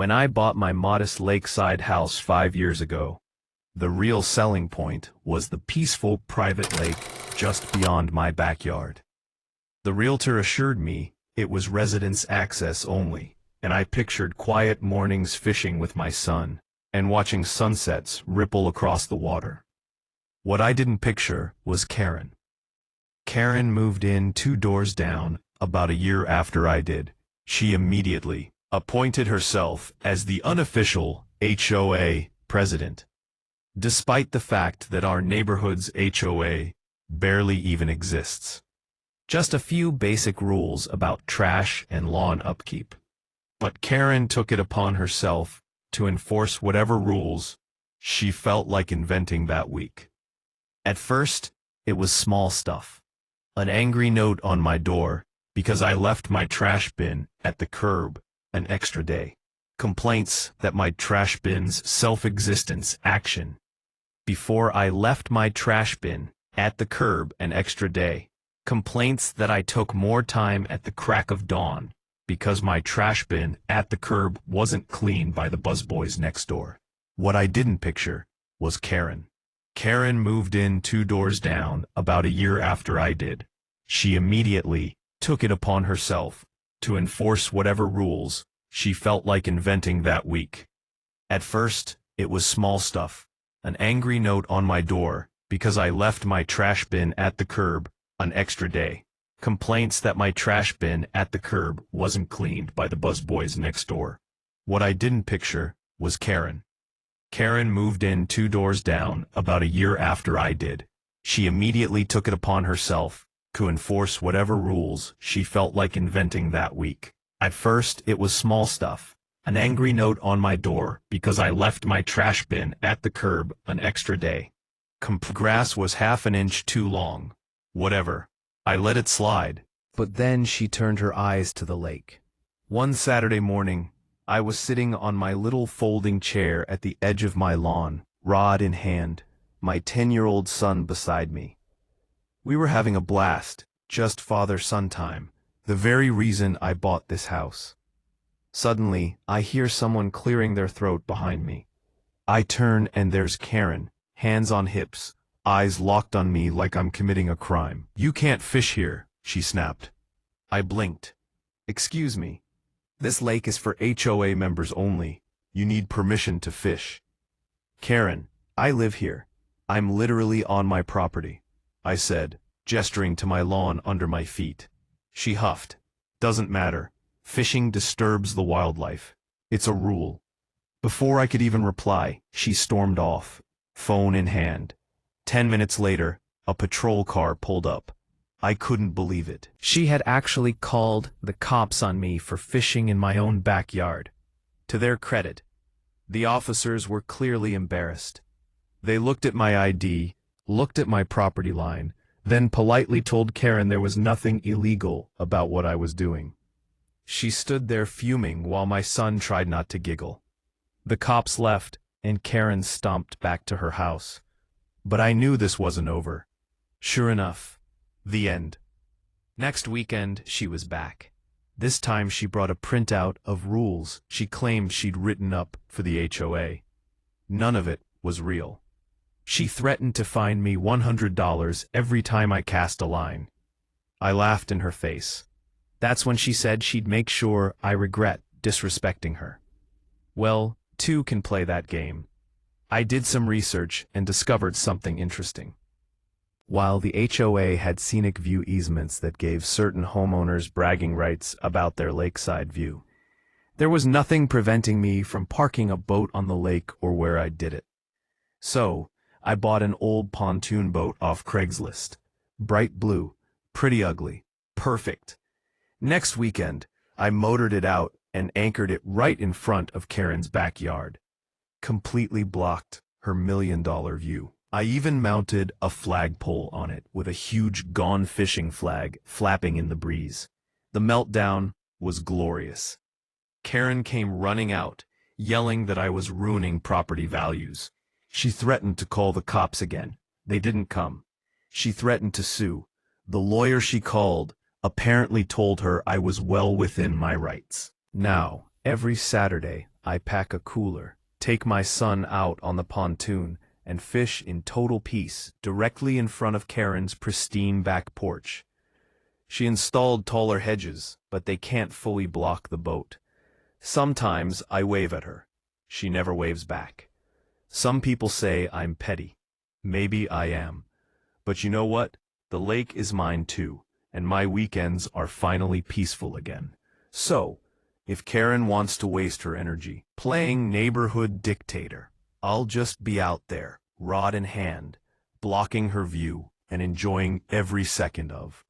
When I bought my modest lakeside house 5 years ago, the real selling point was the peaceful private lake just beyond my backyard. The realtor assured me it was residence access only, and I pictured quiet mornings fishing with my son and watching sunsets ripple across the water. What I didn't picture was Karen. Karen moved in 2 doors down about a year after I did. She immediately appointed herself as the unofficial HOA president, despite the fact that our neighborhood's HOA barely even exists. Just a few basic rules about trash and lawn upkeep. But Karen took it upon herself to enforce whatever rules she felt like inventing that week. At first, it was small stuff. An angry note on my door because I left my trash bin at the curb an extra day. Complaints that my trash bin's self-existence action. Before I left my trash bin at the curb an extra day. Complaints that I took more time at the crack of dawn because my trash bin at the curb wasn't cleaned by the buzzboys next door. What I didn't picture was Karen. Karen moved in 2 doors down about a year after I did. She immediately took it upon herself to enforce whatever rules she felt like inventing that week. At first, it was small stuff. An angry note on my door because I left my trash bin at the curb an extra day. Complaints that my trash bin at the curb wasn't cleaned by the buzzboys next door. What I didn't picture was Karen. Karen moved in 2 doors down about a year after I did. She immediately took it upon herself to enforce whatever rules she felt like inventing that week. At first, it was small stuff. An angry note on my door because I left my trash bin at the curb an extra day. Grass was half an inch too long. Whatever. I let it slide. But then she turned her eyes to the lake. One Saturday morning, I was sitting on my little folding chair at the edge of my lawn, rod in hand, my 10-year-old son beside me. We were having a blast, just father-son time, the very reason I bought this house. Suddenly, I hear someone clearing their throat behind me. I turn and there's Karen, hands on hips, eyes locked on me like I'm committing a crime. "You can't fish here," she snapped. I blinked. "Excuse me. This lake is for HOA members only. You need permission to fish." "Karen, I live here. I'm literally on my property," I said, gesturing to my lawn under my feet. She huffed. "Doesn't matter. Fishing disturbs the wildlife. It's a rule." Before I could even reply, she stormed off, phone in hand. 10 minutes later, a patrol car pulled up. I couldn't believe it. She had actually called the cops on me for fishing in my own backyard. To their credit, the officers were clearly embarrassed. They looked at my ID, looked at my property line, then politely told Karen there was nothing illegal about what I was doing. She stood there fuming while my son tried not to giggle. The cops left, and Karen stomped back to her house. But I knew this wasn't over. Sure enough, the end. Next weekend, she was back. This time she brought a printout of rules she claimed she'd written up for the HOA. None of it was real. She threatened to fine me $100 every time I cast a line. I laughed in her face. That's when she said she'd make sure I regret disrespecting her. Well, two can play that game. I did some research and discovered something interesting. While the HOA had scenic view easements that gave certain homeowners bragging rights about their lakeside view, there was nothing preventing me from parking a boat on the lake or where I did it. So, I bought an old pontoon boat off Craigslist. Bright blue, pretty ugly, perfect. Next weekend, I motored it out and anchored it right in front of Karen's backyard. Completely blocked her $1,000,000 view. I even mounted a flagpole on it with a huge Gone Fishing flag flapping in the breeze. The meltdown was glorious. Karen came running out, yelling that I was ruining property values. She threatened to call the cops again. They didn't come. She threatened to sue. The lawyer she called apparently told her I was well within my rights. Now, every Saturday, I pack a cooler, take my son out on the pontoon, and fish in total peace directly in front of Karen's pristine back porch. She installed taller hedges, but they can't fully block the boat. Sometimes I wave at her. She never waves back. Some people say I'm petty. Maybe I am. But you know what? The lake is mine too, and my weekends are finally peaceful again. So, if Karen wants to waste her energy playing neighborhood dictator, I'll just be out there, rod in hand, blocking her view and enjoying every second of